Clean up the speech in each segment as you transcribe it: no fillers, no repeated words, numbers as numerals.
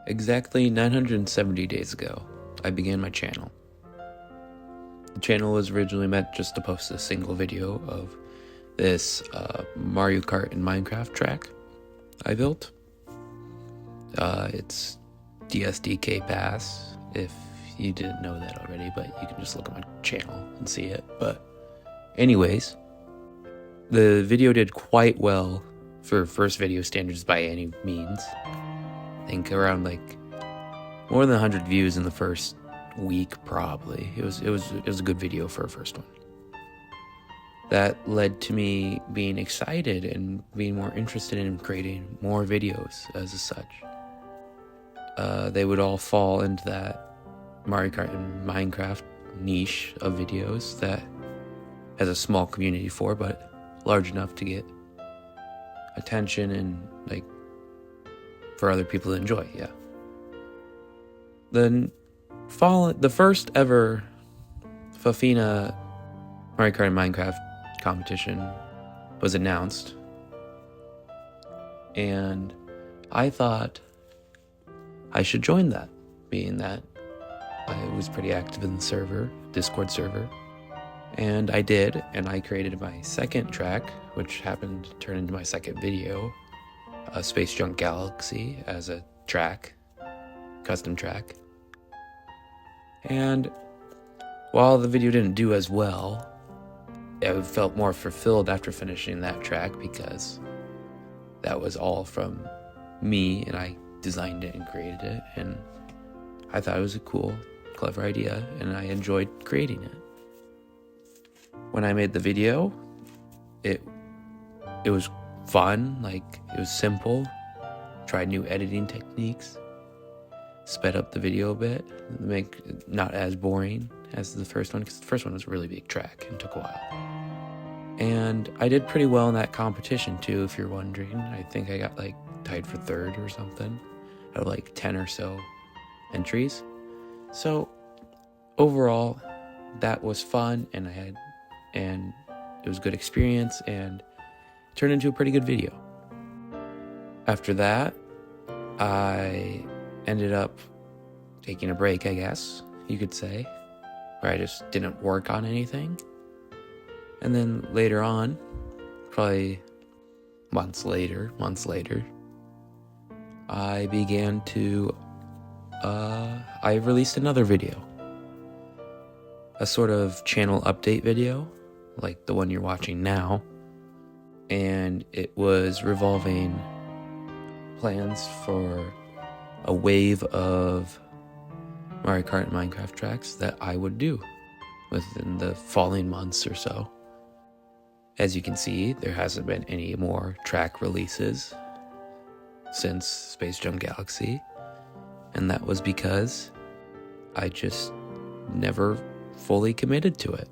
Exactly 970 days ago, I began my channel. The channel was originally meant just to post a single video of this Mario Kart and Minecraft track I built. It's DSDK Pass, if you didn't know that already, but you can just look at my channel and see it. But anyways, the video did quite well for first video standards by any means. I think around more than 100 views in the first week, probably. It was a good video for a first one. That led to me being excited and being more interested in creating more videos as such. They would all fall into that Mario Kart and Minecraft niche of videos that has a small community for, but large enough to get attention and for other people to enjoy. Yeah. The first ever Fafina Mario Kart and Minecraft competition was announced, and I thought I should join that, being that I was pretty active in the Discord server, and I did, and I created my second track, which happened to turn into my second video, Space Junk Galaxy, as a track, custom track. And while the video didn't do as well, I felt more fulfilled after finishing that track because that was all from me, and I designed it and created it, and I thought it was a cool, clever idea, and I enjoyed creating it. When I made the video, it was fun, it was simple, tried new editing techniques, sped up the video a bit, make it not as boring as the first one, because the first one was a really big track and took a while. And I did pretty well in that competition too, if you're wondering. I think I got tied for third or something out of 10 or so entries. So overall, that was fun, and it was a good experience, and it turned into a pretty good video. After that, I ended up taking a break, I guess you could say, where I just didn't work on anything. And then later on, probably months later, I began to, I released another video. A sort of channel update video, like the one you're watching now. And it was revolving plans for a wave of Mario Kart and Minecraft tracks that I would do within the following months or so. As you can see, there hasn't been any more track releases since Space Junk Galaxy, and that was because I just never fully committed to it.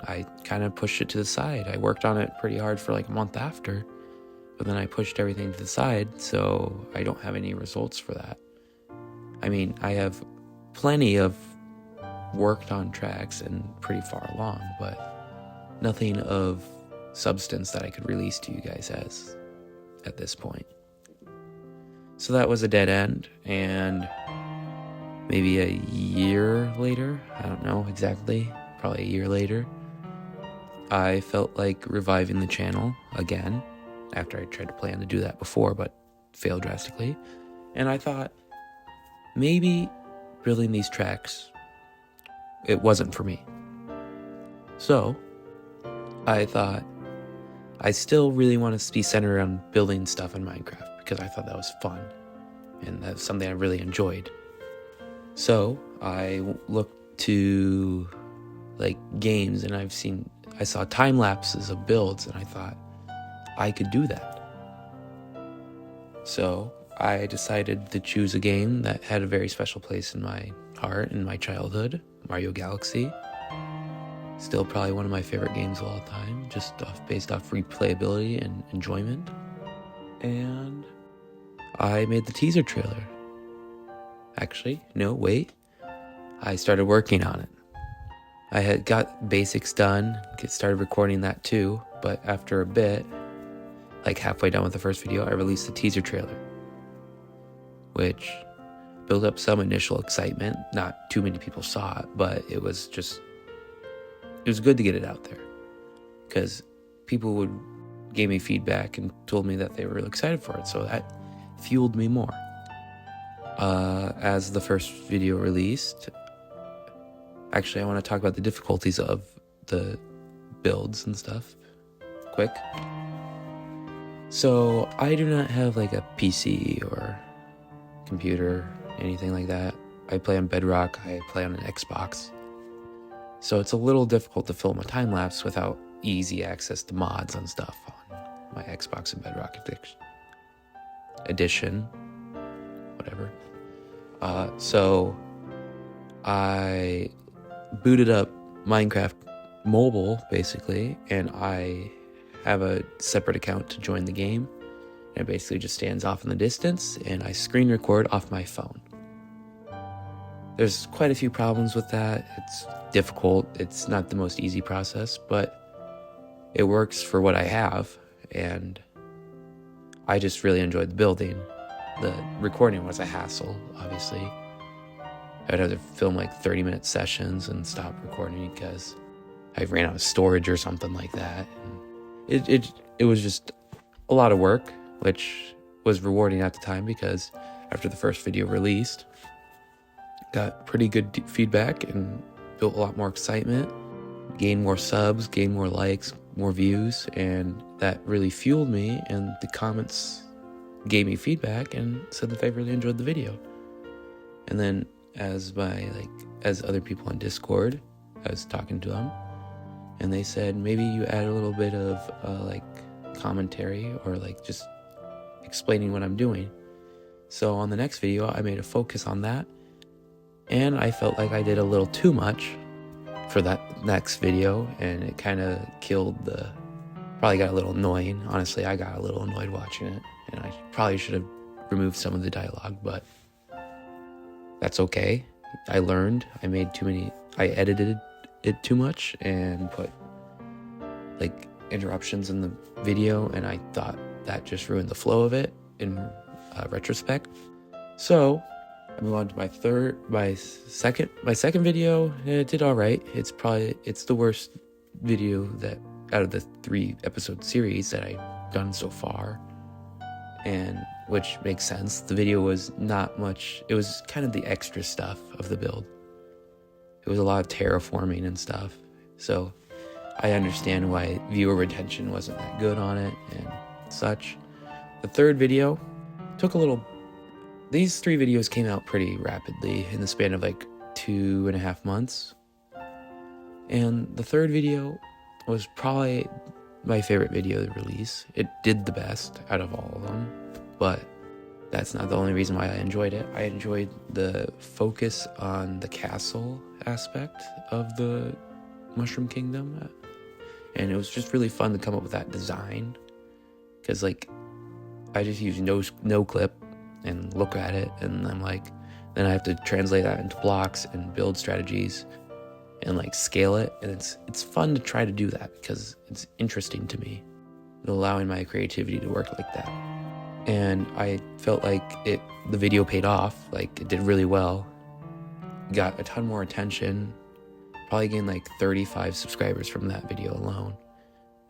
I kind of pushed it to the side. I worked on it pretty hard for a month after, but then I pushed everything to the side, so I don't have any results for that. I mean, I have plenty of worked on tracks and pretty far along, but nothing of substance that I could release to you guys at this point. So that was a dead end, and maybe a year later, I don't know exactly, probably a year later, I felt like reviving the channel again, after I tried to plan to do that before, but failed drastically. And I thought, maybe building these tracks, it wasn't for me. So I thought, I still really want to be centered around building stuff in Minecraft, because I thought that was fun, and that's something I really enjoyed. So I looked to games, and I saw time lapses of builds, and I thought I could do that. So I decided to choose a game that had a very special place in my heart and my childhood, Mario Galaxy. Still probably one of my favorite games of all time, just based off replayability and enjoyment. And I made the teaser trailer. Actually, no, wait. I started working on it. I had got basics done, started recording that too, but after a bit, halfway done with the first video, I released the teaser trailer, which built up some initial excitement. Not too many people saw it, but it was good to get it out there, because people gave me feedback and told me that they were really excited for it, so that fueled me more. As the first video released, actually I want to talk about the difficulties of the builds and stuff quick. So I do not have like a PC or computer, anything like that. I play on Bedrock, I play on an Xbox. So it's a little difficult to film a time lapse without easy access to mods and stuff on my Xbox and Bedrock edition, whatever. So I booted up Minecraft Mobile, basically, and I have a separate account to join the game. And it basically just stands off in the distance, and I screen record off my phone. There's quite a few problems with that. It's difficult. It's not the most easy process, but it works for what I have, and I just really enjoyed the building. The recording was a hassle, obviously. I'd have to film like 30-minute sessions and stop recording because I ran out of storage or something like that. And it was just a lot of work, which was rewarding at the time, because after the first video released, got pretty good feedback and built a lot more excitement, gained more subs, gained more likes, more views, and that really fueled me, and the comments gave me feedback and said that they really enjoyed the video. And then as other people on Discord, I was talking to them, and they said maybe you add a little bit of commentary or just explaining what I'm doing. So on the next video, I made a focus on that, and I felt like I did a little too much for that next video, and it kind of probably got a little annoying. Honestly, I got a little annoyed watching it, and I probably should have removed some of the dialogue, but that's okay. I learned. I edited it too much and put interruptions in the video, and I thought that just ruined the flow of it in retrospect. So I move on to my second video. It did all right. It's the worst video that out of the 3-episode series that I've done so far, and which makes sense. The video was not much. It was kind of the extra stuff of the build. It was a lot of terraforming and stuff, so I understand why viewer retention wasn't that good on it and such. The third video took a little. These 3 videos came out pretty rapidly in the span of 2.5 months, and the third video was probably my favorite video to release. It did the best out of all of them, but that's not the only reason why I enjoyed it. I enjoyed the focus on the castle aspect of the Mushroom Kingdom, and it was just really fun to come up with that design, because I just use no clip and look at it, and then I have to translate that into blocks and build strategies and scale it, and it's fun to try to do that because it's interesting to me, allowing my creativity to work like that. And I felt the video paid off. It did really well, got a ton more attention, probably gained 35 subscribers from that video alone,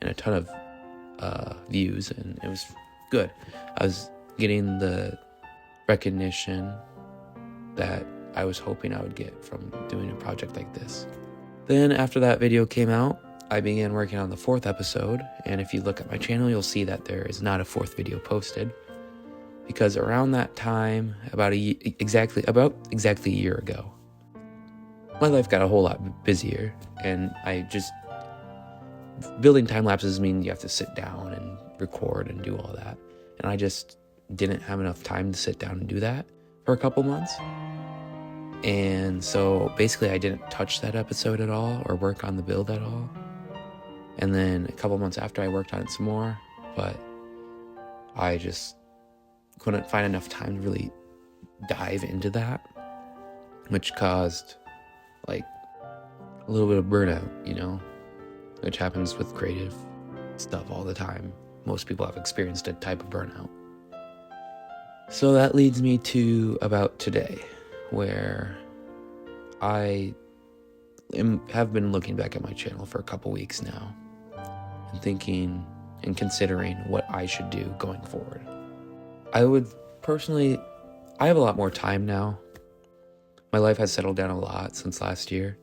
and a ton of views, and it was good. I was getting the recognition that I was hoping I would get from doing a project like this. Then after that video came out, I began working on the 4th episode, and if you look at my channel, you'll see that there is not a 4th video posted, because around that time, about exactly a year ago, my life got a whole lot busier, and building time lapses mean you have to sit down and record and do all that, and I just didn't have enough time to sit down and do that for a couple months. And so basically I didn't touch that episode at all or work on the build at all. And then a couple months after, I worked on it some more, but I just couldn't find enough time to really dive into that, which caused a little bit of burnout, which happens with creative stuff all the time. Most people have experienced a type of burnout. So that leads me to about today, where I have been looking back at my channel for a couple weeks now and thinking and considering what I should do going forward. I have a lot more time now. My life has settled down a lot since last year,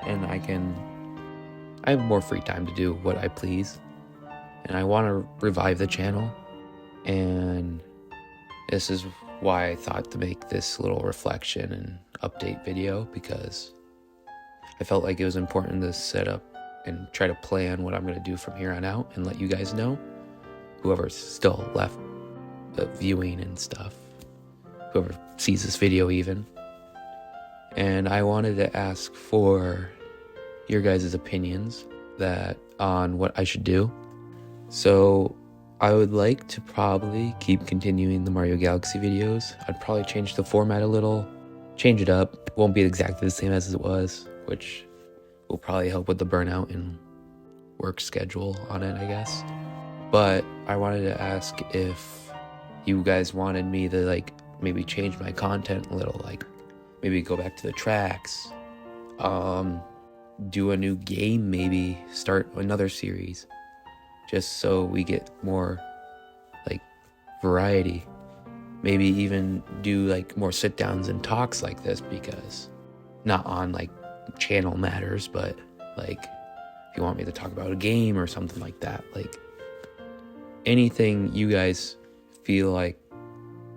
and I have more free time to do what I please, and I want to revive the channel, and this is why I thought to make this little reflection and update video, because I felt like it was important to set up and try to plan what I'm going to do from here on out and let you guys know, whoever's still left viewing and stuff, whoever sees this video even. And I wanted to ask for your guys' opinions on what I should do. So I would like to probably keep continuing the Mario Galaxy videos. I'd probably change the format a little, change it up. Won't be exactly the same as it was, which will probably help with the burnout and work schedule on it, I guess. But I wanted to ask if you guys wanted me to maybe change my content a little, maybe go back to the tracks, do a new game, maybe start another series, just so we get more variety. Maybe even do more sit downs and talks like this, because not on channel matters, but if you want me to talk about a game or something like that, anything you guys feel like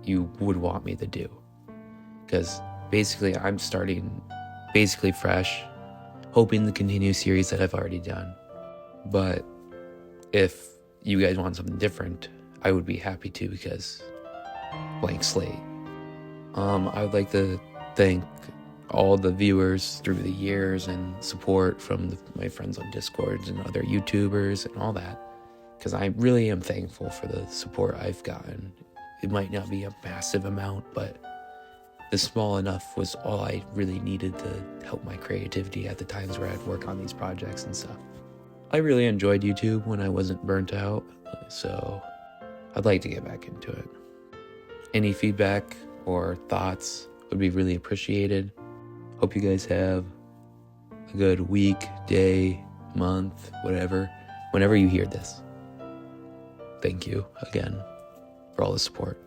you would want me to do, because basically I'm starting fresh, hoping to continue a series that I've already done. But if you guys want something different, I would be happy to, because blank slate. I would like to thank all the viewers through the years and support from my friends on Discords and other YouTubers and all that, because I really am thankful for the support I've gotten. It might not be a massive amount, but the small enough was all I really needed to help my creativity at the times where I'd work on these projects and stuff. I really enjoyed YouTube when I wasn't burnt out, so I'd like to get back into it. Any feedback or thoughts would be really appreciated. Hope you guys have a good week, day, month, whatever, whenever you hear this. Thank you again for all the support.